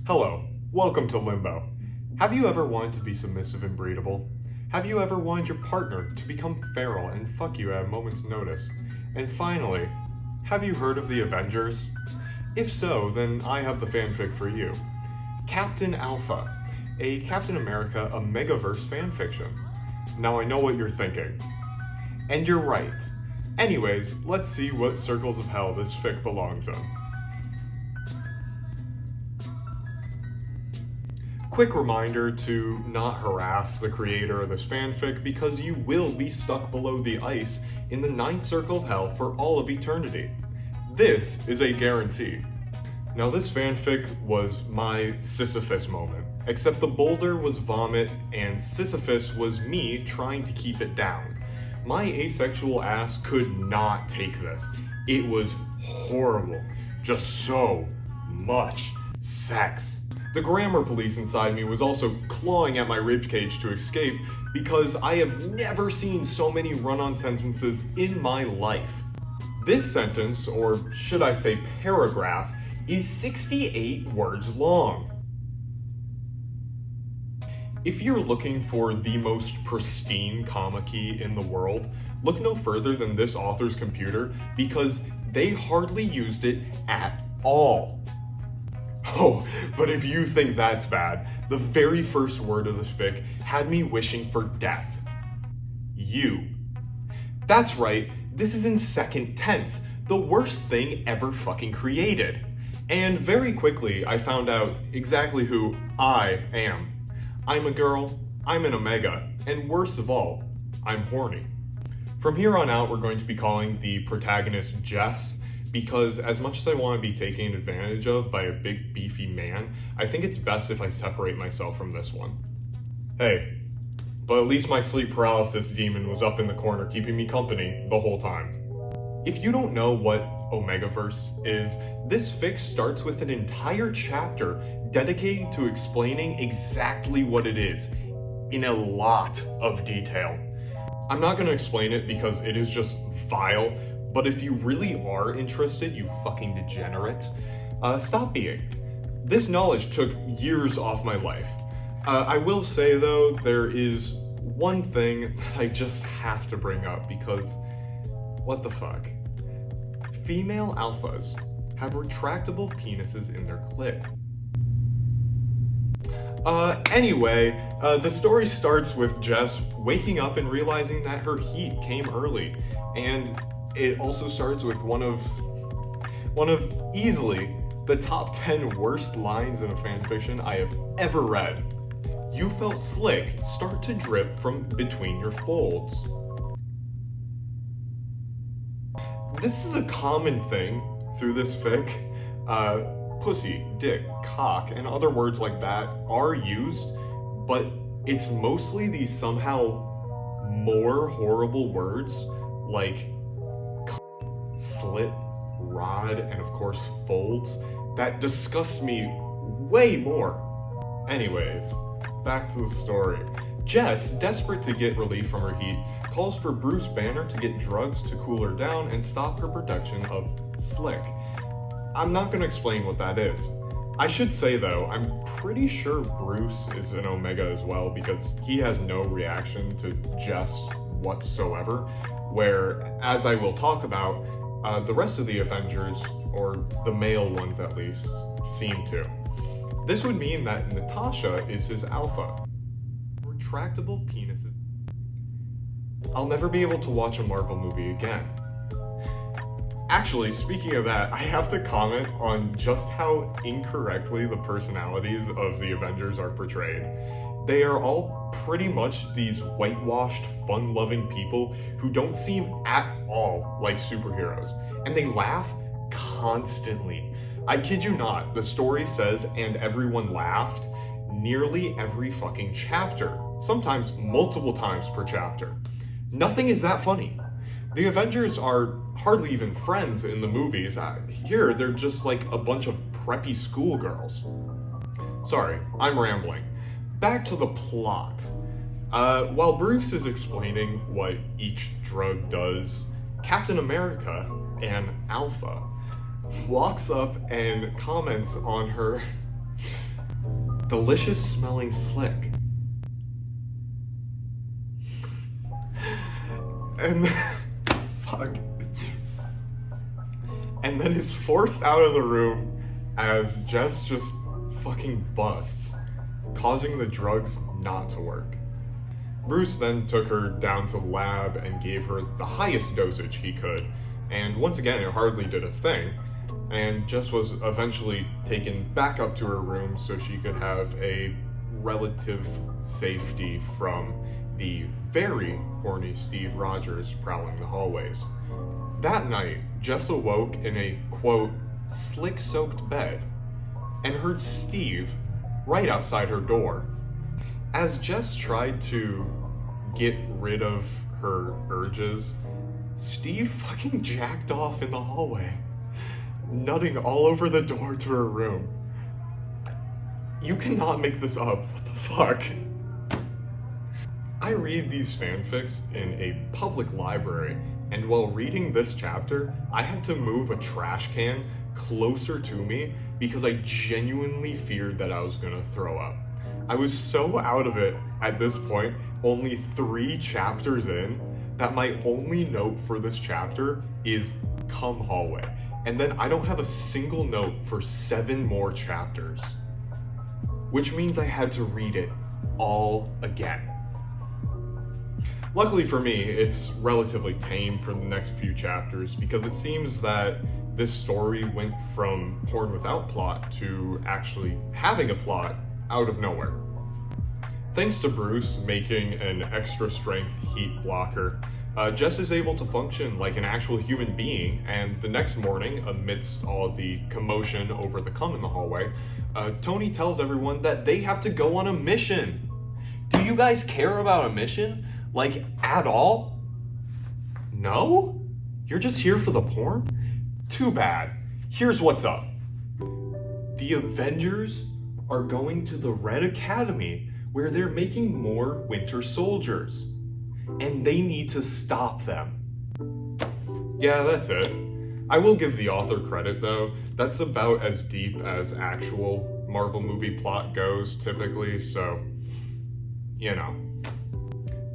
Hello, welcome to Limbo. Have you ever wanted to be submissive and breedable? Have you ever wanted your partner to become feral and fuck you at a moment's notice? And finally, have you heard of the Avengers? If so, then I have the fanfic for you. Captain Alpha, a Captain America Omegaverse fanfiction. Now I know what you're thinking. And you're right. Anyways, let's see what circles of hell this fic belongs in. Quick reminder to not harass the creator of this fanfic because you will be stuck below the ice in the ninth circle of hell for all of eternity. This is a guarantee. Now this fanfic was my Sisyphus moment, except the boulder was vomit and Sisyphus was me trying to keep it down. My asexual ass could not take this. It was horrible. Just so much sex. The grammar police inside me was also clawing at my ribcage to escape because I have never seen so many run-on sentences in my life. This sentence, or should I say paragraph, is 68 words long. If you're looking for the most pristine comma key in the world, look no further than this author's computer because they hardly used it at all. Oh, but if you think that's bad, the very first word of this fic had me wishing for death. You. That's right, this is in second tense, the worst thing ever fucking created. And very quickly, I found out exactly who I am. I'm a girl, I'm an Omega, and worst of all, I'm horny. From here on out, we're going to be calling the protagonist Jess, because as much as I want to be taken advantage of by a big beefy man, I think it's best if I separate myself from this one. Hey, but at least my sleep paralysis demon was up in the corner keeping me company the whole time. If you don't know what Omegaverse is, this fic starts with an entire chapter dedicated to explaining exactly what it is, in a lot of detail. I'm not going to explain it because it is just vile, but if you really are interested, you fucking degenerate, stop being. This knowledge took years off my life. I will say though, there is one thing that I just have to bring up because, what the fuck? Female alphas have retractable penises in their clit. Anyway, the story starts with Jess waking up and realizing that her heat came early, and it also starts with one of easily the top 10 worst lines in a fanfiction I have ever read. You felt slick start to drip from between your folds. This is a common thing through this fic. Pussy, dick, cock, and other words like that are used, but it's mostly these somehow more horrible words like slit, rod, and of course folds that disgust me way more. Anyways, back to the story. Jess, desperate to get relief from her heat, calls for Bruce Banner to get drugs to cool her down and stop her production of slick. I'm not going to explain what that is. I should say though, I'm pretty sure Bruce is an Omega as well because he has no reaction to Jess whatsoever, where, as I will talk about, the rest of the Avengers, or the male ones at least, seem to. This would mean that Natasha is his alpha. Retractable penises. I'll never be able to watch a Marvel movie again. Actually, speaking of that, I have to comment on just how incorrectly the personalities of the Avengers are portrayed. They are all pretty much these whitewashed, fun-loving people who don't seem at all like superheroes, and they laugh constantly. I kid you not, the story says, and everyone laughed, nearly every fucking chapter, sometimes multiple times per chapter. Nothing is that funny. The Avengers are hardly even friends in the movies. Here, they're just like a bunch of preppy schoolgirls. Sorry, I'm rambling. Back to the plot. While Bruce is explaining what each drug does, Captain America, an alpha, walks up and comments on her delicious smelling slick. And fuck. And then is forced out of the room as Jess just fucking busts, causing the drugs not to work. Bruce then took her down to the lab and gave her the highest dosage he could, and once again it hardly did a thing, and Jess was eventually taken back up to her room so she could have a relative safety from the very horny Steve Rogers prowling the hallways. That night, Jess awoke in a, quote, slick-soaked bed, and heard Steve right outside her door. As Jess tried to get rid of her urges, Steve fucking jacked off in the hallway, nutting all over the door to her room. You cannot make this up. What the fuck? I read these fanfics in a public library, and while reading this chapter, I had to move a trash can closer to me because I genuinely feared that I was gonna throw up. I was so out of it at this point, only 3 chapters in, that my only note for this chapter is come hallway. And then I don't have a single note for 7 more chapters, which means I had to read it all again. Luckily for me, it's relatively tame for the next few chapters because it seems that this story went from porn without plot to actually having a plot out of nowhere. Thanks to Bruce making an extra strength heat blocker, Jess is able to function like an actual human being, and the next morning, amidst all the commotion over the cum in the hallway, Tony tells everyone that they have to go on a mission. Do you guys care about a mission? Like, at all? No? You're just here for the porn? Too bad. Here's what's up. The Avengers are going to the Red Academy where they're making more Winter Soldiers, and they need to stop them. Yeah, that's it. I will give the author credit though. That's about as deep as actual Marvel movie plot goes typically, so, you know.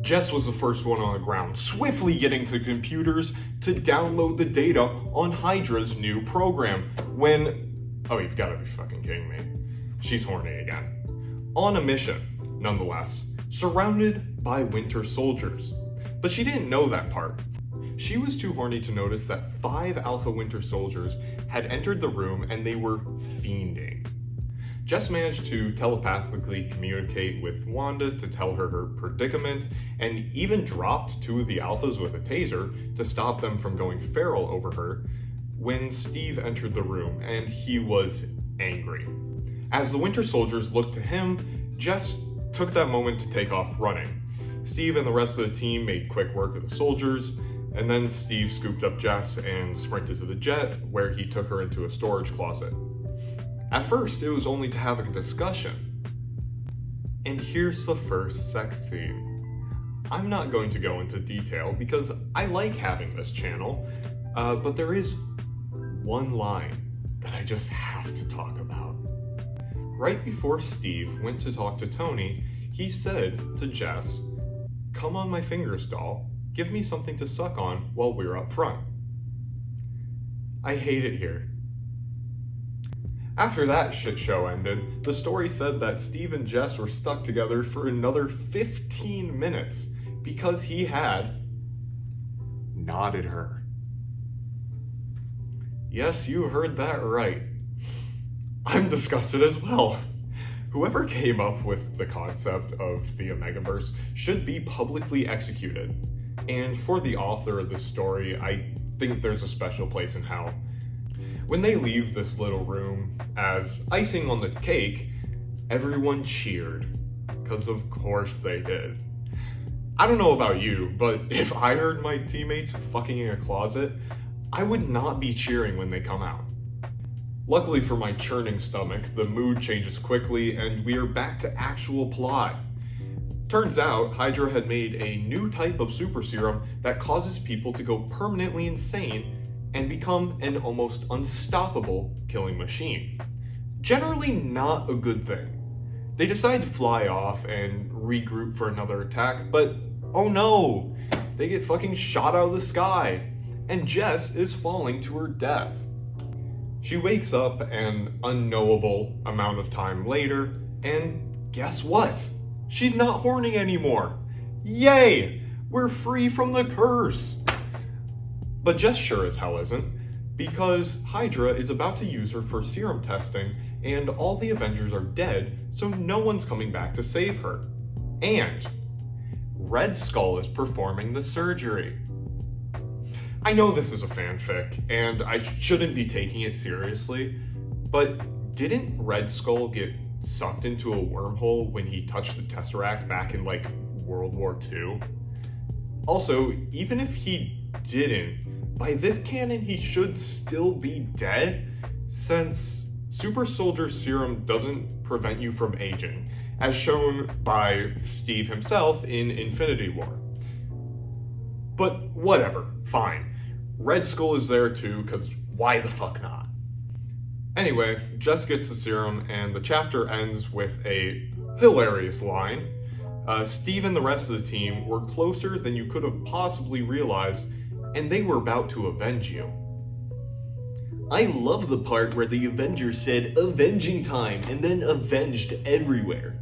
Jess was the first one on the ground, swiftly getting to computers to download the data on Hydra's new program when... Oh, you've gotta be fucking kidding me. She's horny again. On a mission, nonetheless, surrounded by Winter Soldiers. But she didn't know that part. She was too horny to notice that 5 Alpha Winter Soldiers had entered the room and they were fiending. Jess managed to telepathically communicate with Wanda to tell her her predicament, and even dropped 2 of the Alphas with a taser to stop them from going feral over her when Steve entered the room, and he was angry. As the Winter Soldiers looked to him, Jess took that moment to take off running. Steve and the rest of the team made quick work of the soldiers, and then Steve scooped up Jess and sprinted to the jet, where he took her into a storage closet. At first, it was only to have a discussion. And here's the first sex scene. I'm not going to go into detail because I like having this channel, but there is one line that I just have to talk about. Right before Steve went to talk to Tony, he said to Jess, "Come on my fingers, doll. Give me something to suck on while we're up front." I hate it here. After that shit show ended, the story said that Steve and Jess were stuck together for another 15 minutes because he had knotted her. Yes, you heard that right. I'm disgusted as well. Whoever came up with the concept of the Omegaverse should be publicly executed. And for the author of this story, I think there's a special place in hell. When they leave this little room, as icing on the cake, everyone cheered. Because of course they did. I don't know about you, but if I heard my teammates fucking in a closet, I would not be cheering when they come out. Luckily for my churning stomach, the mood changes quickly and we are back to actual plot. Turns out, Hydra had made a new type of super serum that causes people to go permanently insane and become an almost unstoppable killing machine. Generally not a good thing. They decide to fly off and regroup for another attack, but oh no! They get fucking shot out of the sky, and Jess is falling to her death. She wakes up an unknowable amount of time later, and guess what? She's not horny anymore. Yay! We're free from the curse! But Jess sure as hell isn't, because Hydra is about to use her for serum testing, and all the Avengers are dead, so no one's coming back to save her. And Red Skull is performing the surgery. I know this is a fanfic, and I shouldn't be taking it seriously, but didn't Red Skull get sucked into a wormhole when he touched the Tesseract back in, like, World War II? Also, even if he didn't, by this canon he should still be dead, since Super Soldier Serum doesn't prevent you from aging, as shown by Steve himself in Infinity War. But whatever, fine. Red Skull is there too, because why the fuck not? Anyway, Jess gets the serum, and the chapter ends with a hilarious line. Steve and the rest of the team were closer than you could have possibly realized, and they were about to avenge you. I love the part where the Avengers said avenging time and then avenged everywhere.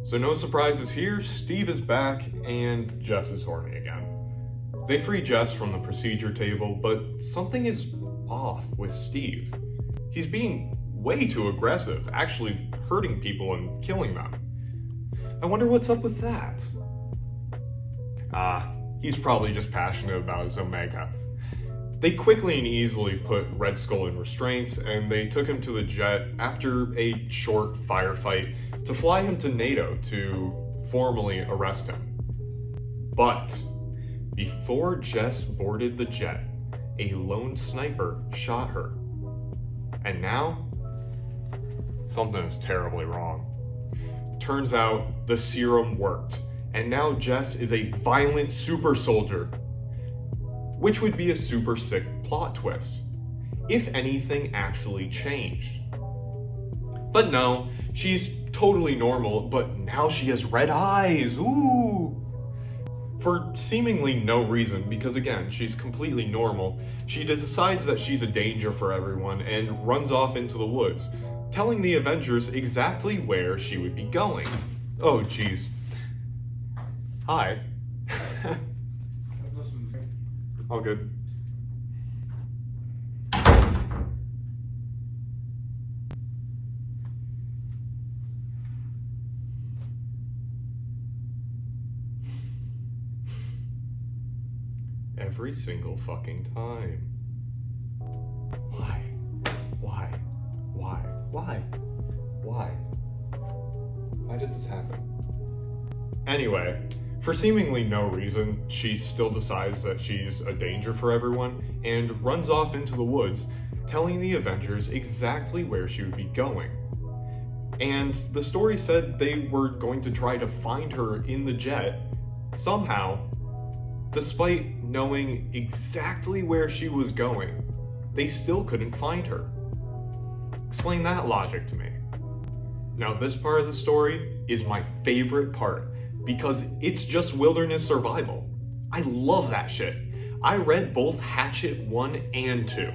So no surprises here, Steve is back and Jess is horny again. They free Jess from the procedure table, but something is off with Steve. He's being way too aggressive, actually hurting people and killing them. I wonder what's up with that. He's probably just passionate about his Omega. They quickly and easily put Red Skull in restraints, and they took him to the jet after a short firefight to fly him to NATO to formally arrest him. But before Jess boarded the jet, a lone sniper shot her. And now, something is terribly wrong. Turns out the serum worked, and now Jess is a violent super soldier, which would be a super sick plot twist, if anything actually changed. But no, she's totally normal, but now she has red eyes, ooh! For seemingly no reason, because again, she's completely normal, she decides that she's a danger for everyone and runs off into the woods, telling the Avengers exactly where she would be going. Oh jeez. Hi. All good. Every single fucking time. Why? Why? Why? Why? Why? Why does this happen? Anyway, for seemingly no reason, she still decides that she's a danger for everyone and runs off into the woods, telling the Avengers exactly where she would be going. And the story said they were going to try to find her in the jet. Somehow, despite knowing exactly where she was going, they still couldn't find her. Explain that logic to me. Now, this part of the story is my favorite part because it's just wilderness survival. I love that shit. I read both Hatchet 1 and 2.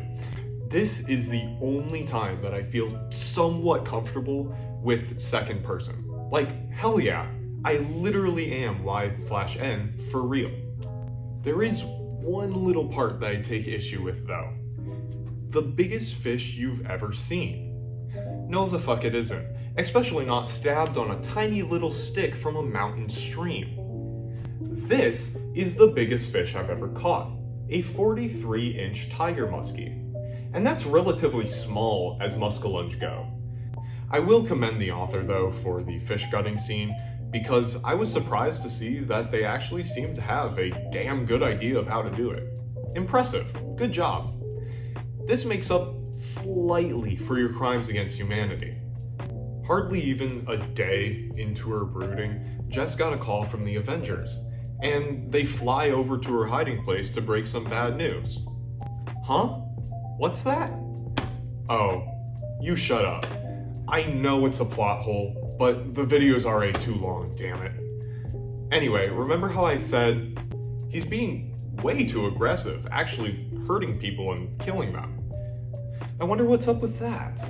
This is the only time that I feel somewhat comfortable with second person. Like, hell yeah, I literally am Y/N for real. There is one little part that I take issue with though. The biggest fish you've ever seen. No, the fuck it isn't. Especially not stabbed on a tiny little stick from a mountain stream. This is the biggest fish I've ever caught, a 43-inch tiger muskie. And that's relatively small as muskellunge go. I will commend the author though for the fish gutting scene, because I was surprised to see that they actually seem to have a damn good idea of how to do it. Impressive, good job. This makes up slightly for your crimes against humanity. Hardly even a day into her brooding, Jess got a call from the Avengers, and they fly over to her hiding place to break some bad news. Huh? What's that? Oh, you shut up. I know it's a plot hole, but the video's already too long, damn it. Anyway, remember how I said he's being way too aggressive, actually hurting people and killing them? I wonder what's up with that.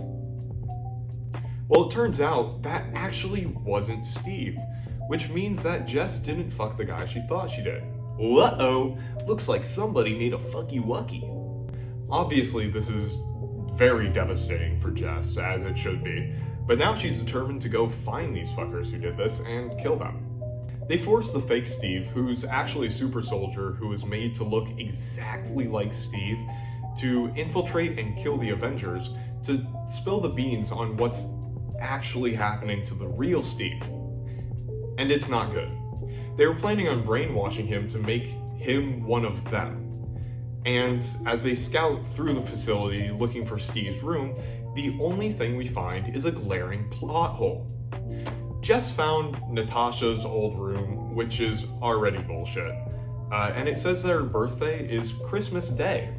Well, it turns out that actually wasn't Steve, which means that Jess didn't fuck the guy she thought she did. Uh-oh, looks like somebody made a fucky-wucky. Obviously, this is very devastating for Jess, as it should be, but now she's determined to go find these fuckers who did this and kill them. They force the fake Steve, who's actually a super soldier who is made to look exactly like Steve, to infiltrate and kill the Avengers, to spill the beans on what's actually happening to the real Steve. And it's not good. They were planning on brainwashing him to make him one of them. And as they scout through the facility looking for Steve's room, the only thing we find is a glaring plot hole. Jess found Natasha's old room, which is already bullshit. And it says that her birthday is Christmas Day.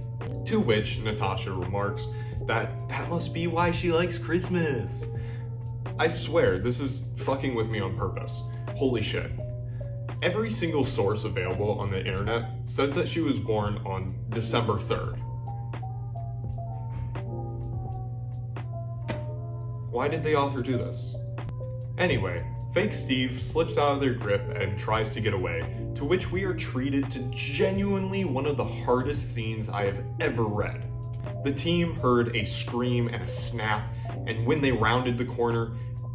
To which Natasha remarks that must be why she likes Christmas. I swear, this is fucking with me on purpose. Holy shit. Every single source available on the internet says that she was born on December 3rd. Why did the author do this? Anyway, fake Steve slips out of their grip and tries to get away, to which we are treated to genuinely one of the hardest scenes I have ever read. The team heard a scream and a snap, and when they rounded the corner,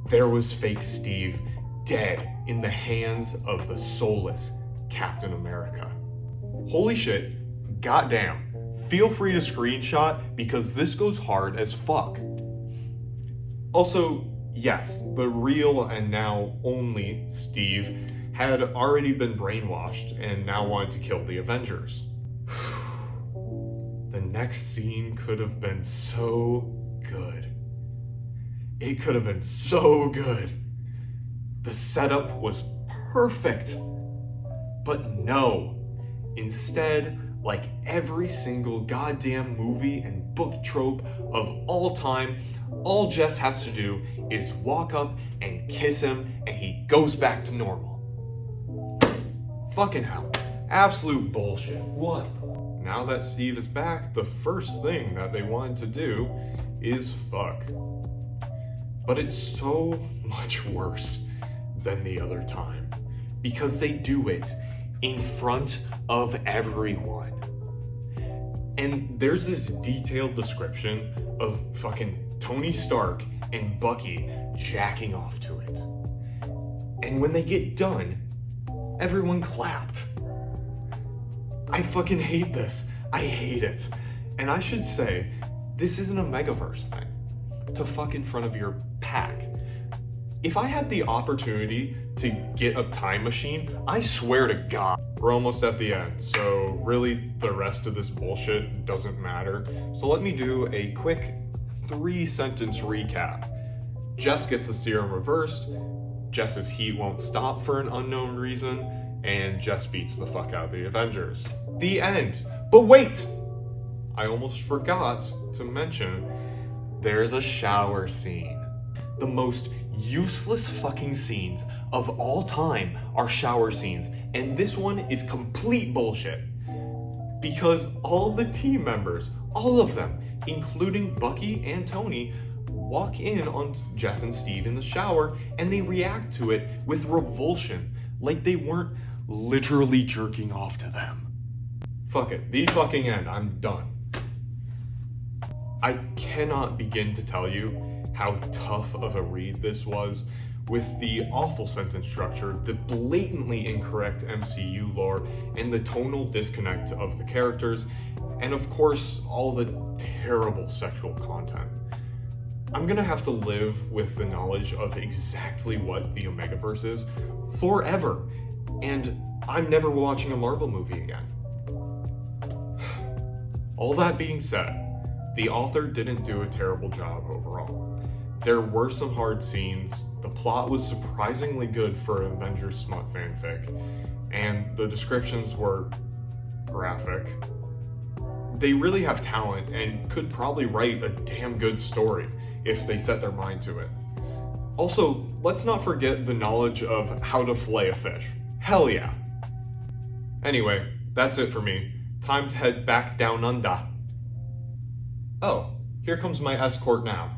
there was fake Steve, dead in the hands of the soulless Captain America. Holy shit, goddamn. Feel free to screenshot because this goes hard as fuck. Also, yes, the real and now only Steve had already been brainwashed and now wanted to kill the Avengers. The next scene could have been so good. It could have been so good. The setup was perfect. But no. Instead, like every single goddamn movie and book trope of all time, all Jess has to do is walk up and kiss him and he goes back to normal. Fucking hell. Absolute bullshit. What? Now that Steve is back, the first thing that they wanted to do is fuck. But it's so much worse than the other time, because they do it in front of everyone. And there's this detailed description of fucking Tony Stark and Bucky jacking off to it. And when they get done, everyone clapped. I fucking hate this. I hate it. And I should say, this isn't a Megaverse thing. To fuck in front of your pack. If I had the opportunity to get a time machine, I swear to God, we're almost at the end, so really the rest of this bullshit doesn't matter. So let me do a quick 3-sentence recap. Jess gets the serum reversed, Jess's heat won't stop for an unknown reason, and Jess beats the fuck out of the Avengers. The end. But wait! I almost forgot to mention, there's a shower scene. The most useless fucking scenes of all time are shower scenes, and this one is complete bullshit. Because all the team members, all of them, including Bucky and Tony, walk in on Jess and Steve in the shower, and they react to it with revulsion, like they weren't literally jerking off to them. Fuck it, the fucking end, I'm done. I cannot begin to tell you how tough of a read this was, with the awful sentence structure, the blatantly incorrect MCU lore, and the tonal disconnect of the characters, and of course, all the terrible sexual content. I'm gonna have to live with the knowledge of exactly what the Omegaverse is forever, and I'm never watching a Marvel movie again. All that being said, the author didn't do a terrible job overall. There were some hard scenes, the plot was surprisingly good for an Avengers smut fanfic, and the descriptions were graphic. They really have talent and could probably write a damn good story if they set their mind to it. Also, let's not forget the knowledge of how to fillet a fish. Hell yeah. Anyway, that's it for me. Time to head back down under. Oh, here comes my escort now.